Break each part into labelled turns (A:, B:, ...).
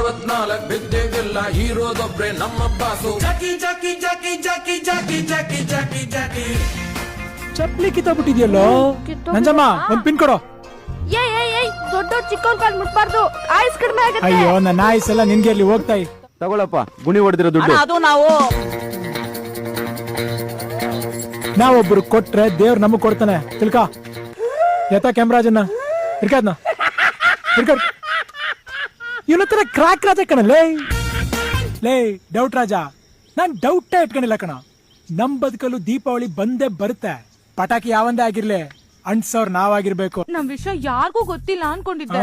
A: 24 ಬಿದ್ದೇವಿಲ್ಲ ಹೀರೋದೊಬ್ರೆ ನಮ್ಮ ಬಾಸು ಜಾಕಿ ಜಾಕಿ ಜಾಕಿ ಜಾಕಿ ಜಾಕಿ ಜಾಕಿ ಜಾಕಿ ಜಾಕಿ
B: ಚಪ್ಲಿ ಕಿತ್ತಾಬಿಟ್ಟಿದ್ಯಲ್ಲೋ ನಂಜಮ್ಮ ಒಂದ್ ಪಿನ್ ಕೊಡೋ.
C: ದೊಡ್ಡ ಚಿಕ್ಕವನ್ ಕಾಲ್ ಮುಟ್ಬಾರ್ದು, ಆಯ್ಸ್ ಕಡಿಮೆ ಆಗುತ್ತೆ.
B: ಅಯ್ಯೋ ನನ್ನ ಆಯ್ಸ್ ಎಲ್ಲ ನಿನ್ಗೆ ಅಲ್ಲಿ ಹೋಗ್ತಾಯಿ.
D: ತಗೊಳಪ್ಪ ಗುಣಿ ಹೊಡೆದಿರೋ ದುಡ್ಡು.
E: ಅದು ನಾವು
B: ನಾವೊಬ್ರು ಕೊಟ್ರೆ ದೇವ್ರ ನಮಗ್ ಕೊಡ್ತಾನೆ ತಿಳ್ಕ. ಯಥ ಕ್ಯಾಮ್ರಾಜನ್ನ ಹಿಡ್ಕಾದ್ನ ಹಿಡ್ಕಡ್ ಇವನ ಹತ್ರ ಕ್ರಾಕ್ ರಾಜ ಕಣಲ್ಲೇ. ಲೇ ಡೌಟ್ ರಾಜ, ನಾನ್ ಡೌಟೇ ಇಟ್ಕೊಂಡಿಲ್ಲ ಕಣ. ನಮ್ ಬದುಕಲು ದೀಪಾವಳಿ ಬಂದೇ ಬರುತ್ತೆ. ಪಟಾಕಿ ಯಾವಂದೇ ಆಗಿರ್ಲಿ ಅಂಟ್ಸವ್ರ ನಾವಾಗಿರ್ಬೇಕು.
C: ನಮ್ ವಿಷಯ ಯಾರಿಗೂ ಗೊತ್ತಿಲ್ಲ ಅನ್ಕೊಂಡಿದ್ದೆ.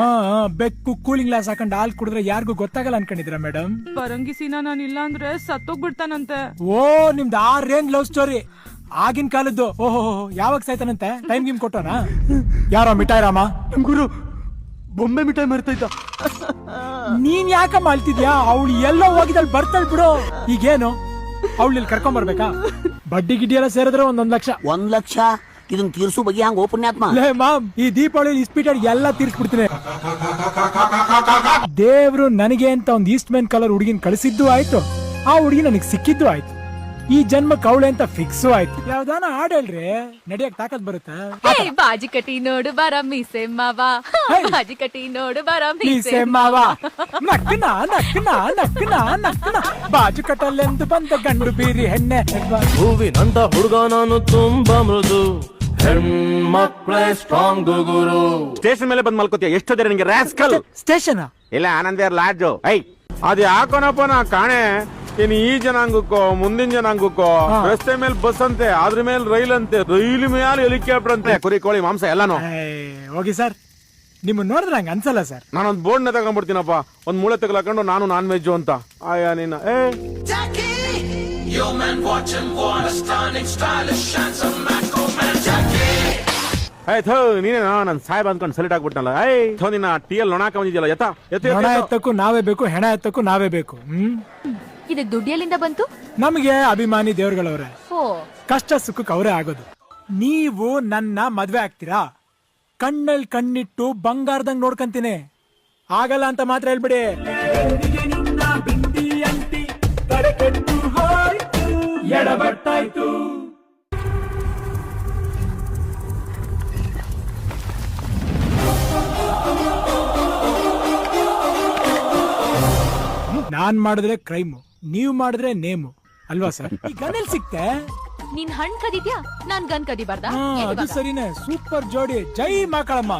B: ಬೆಕ್ಕು ಕೂಲಿಂಗ್ ಗ್ಲಾಸ್ ಹಾಕೊಂಡ್ ಹಾಲ್ ಕುಡಿದ್ರೆ ಯಾರಿಗೂ ಗೊತ್ತಾಗಲ್ಲ ಅನ್ಕೊಂಡಿದ್ರ ಮೇಡಮ್?
C: ಬರಂಗಿಸಿನ ನಾನು ಇಲ್ಲ ಅಂದ್ರೆ ಸತ್ತೋಗ್ಬಿಡ್ತಾನಂತೆ.
B: ಓ ನಿಮ್ದು ಆ ರೇಂಜ್ ಲವ್ ಸ್ಟೋರಿ ಆಗಿನ ಕಾಲದ್ದು. ಓಹೋ ಯಾವಾಗ ಸಾಯ್ತಾನಂತೆ? ಟೈಮ್ ಗಿಮ್ ಕೊಟ್ಟೋನಾ? ಯಾರೋ ಮಿಠಾಯಿ ರಾಮ
D: ಗುರು ಬೊಂಬೆ ಮಿಠಾಯಿ ಮರ್ತೈತ.
B: ನೀನ್ ಯಾಕಮ್ಮ ಅಳ್ತಿದ್ಯಾ? ಅವಳು ಎಲ್ಲೋ ಹೋಗಿದಲ್ಲಿ ಬರ್ತಾಳ್ ಬಿಡು. ಈಗೇನು ಅವಳು ಕರ್ಕೊಂಡ್ ಬರ್ಬೇಕಾ? ಬಡ್ಡಿ ಗಿಡ್ಡಿ ಎಲ್ಲ ಸೇರಿದ್ರೆ 1 ಲಕ್ಷ.
E: 1 ಲಕ್ಷ ಇದನ್ ತೀರ್ಸು ಬಗ್ಗೆ ಹಂಗ ಪುಣ್ಯಾತ್ಮ.
B: ಲೇ ಮಾಮ್, ಈ ದೀಪಾವಳಿ ಇಸ್ಪೀಟೆಡ್ ಎಲ್ಲ ತೀರ್ಸ್ಬಿಡ್ತೀನಿ. ದೇವ್ರು ನನಗೆ ಅಂತ ಒಂದ್ ಈಸ್ಟ್ ಮ್ಯಾನ್ ಕಲರ್ ಹುಡುಗಿನ ಕಳಿಸಿದ್ದು ಆಯ್ತು, ಆ ಹುಡುಗಿ ನನಗ್ ಸಿಕ್ಕಿದ್ದು ಆಯ್ತು. ಈ ಜನ್ಮಕ್ಕೆ ಅವಳೆ ಅಂತ ಫಿಕ್ಸು ಆಯ್ತು. ಯಾವ್ದಾನ ಹಾಡ್ ಹೇಳ್ರಿ, ನಡಿಯಕ್ ತಾಕತ್ ಬರುತ್ತಾ?
C: ಬಾಜಿ ಕಟಿ ನೋಡು ಬರ ಮೀಸೆ ಮಾವ, ಬಾಜಿ ಕಟಿ ನೋಡು ಬರ ಮೀಸೆ
B: ಮಾವ. ನಕ್ಕನ ನಕ್ಕನ ನಕ್ಕನ ನಕ್ಕನ ಬಾಜು ಕಟ್ಟಲೆಂದು ಬಂದ ಗಂಡು ಬೀರಿ ಹೆಣ್ಣೆ.
A: ಹೂವಿನಂತ ಹುಡುಗ ನಾನು ತುಂಬಾ ಮೃದು, ಹೆಣ್ಮಕ್ಳೇ ಸ್ಟ್ರಾಂಗ್ ಗುರು.
D: ಸ್ಟೇಷನ್ ಮೇಲೆ ಬಂದ್ ಮಲ್ಕೋತಿಯ? ಎಷ್ಟು ಜನ ನಿಂಗೆ ರಾಸ್ಕಲ್?
B: ಸ್ಟೇಷನ್
D: ಇಲ್ಲ ಆನಂದಿಯರ್ ಲಾಡ್ಜು. ಐ ಅದ್ ಯಾಕೋನಪ್ಪ ನಾ ಕಾಣೆ. ಇನ್ ಈ ಜನಾಂಗಕ್ಕೋ ಮುಂದಿನ ಜನಾಂಗಕ್ಕೋ ರಸ್ತೆ ಮೇಲೆ ಬಸ್ ಅಂತೆ, ಅದ್ರ ಮೇಲೆ ರೈಲ್ ಅಂತೆ, ರೈಲ್ ಮೇಲೆ ಹೆಲಿಕಾಪ್ಟರ್ ಅಂತೆ, ಕುರಿ ಕೋಳಿ ಮಾಂಸ ಎಲ್ಲಾನು.
B: ಹೋಗಿ ಸರ್, ನಿಮ್ಮನ್ನ ನೋಡಿದ್ರೆ ಹಂಗ ಅನ್ಸಲ್ಲ ಸರ್.
D: ನಾನೊಂದ್ ಬೋರ್ಡ್ ನ ತಗೊಂಡ್ಬಿಡ್ತೀನಪ್ಪ, ಒಂದ್ ಮೂಳೆ ತಗೊಳಕೊಂಡು ನಾನು ನಾನ್ ವೆಜ್ ಅಂತ. ಆಯಾ ನಿನ್ನ
A: Yo man watch him, what a stunning stylish handsome macro man Jackie.
D: ಆಯ್ತು ನೀನೇ ನನ್ ಸಾಹೇಬ್ ಅಂದ್ಕೊಂಡು ಸೆಲೆಕ್ಟ್ ಆಗ್ಬಿಟ್ಟನಲ್ಲ. ಐ ನಿನ್ನ ಟಿಎಲ್ ನೊಣಾಕ ಬಂದಿದ್ಯಲ್ಲ.
B: ಹೆಣ ಎತ್ತಕ್ಕೂ ನಾವೇ ಬೇಕು, ಹೆಣ ಎತ್ತಕ್ಕೂ ನಾವೇ ಬೇಕು.
C: ಇದಕ್ ದುಡ್ಡು ಎಲ್ಲಿಂದ ಬಂತು?
B: ನಮಗೆ ಅಭಿಮಾನಿ ದೇವ್ರುಗಳವ್ರೆ,
C: ಓ
B: ಕಷ್ಟ ಸುಖಕ್ಕೆ ಅವರೇ ಆಗೋದು. ನೀವು ನನ್ನ ಮದ್ವೆ ಆಗ್ತೀರಾ? ಕಣ್ಣಲ್ಲಿ ಕಣ್ಣಿಟ್ಟು ಬಂಗಾರದಂಗ್ ನೋಡ್ಕಂತೀನಿ. ಆಗಲ್ಲ ಅಂತ ಮಾತ್ರ ಹೇಳ್ಬಿಡಿ. ಎಡಬಟ್ಟಾಯ್ತು. ನಾನ್ ಮಾಡಿದ್ರೆ ಕ್ರೈಮು, ನೀವ್ ಮಾಡಿದ್ರೆ ನೇಮು ಅಲ್ವಾ ಸರ್? ಈ ಗನ್ ಸಿಕ್ತೆ?
C: ನೀನ್ ಹಣ್ ಕದಿದ್ಯಾ, ನಾನ್ ಗನ್ ಕದಿಬಾರ್ದಾ?
B: ಅದು ಸರಿನೇ. ಸೂಪರ್ ಜೋಡಿ. ಜೈ ಮಾಕಳಮ್ಮ.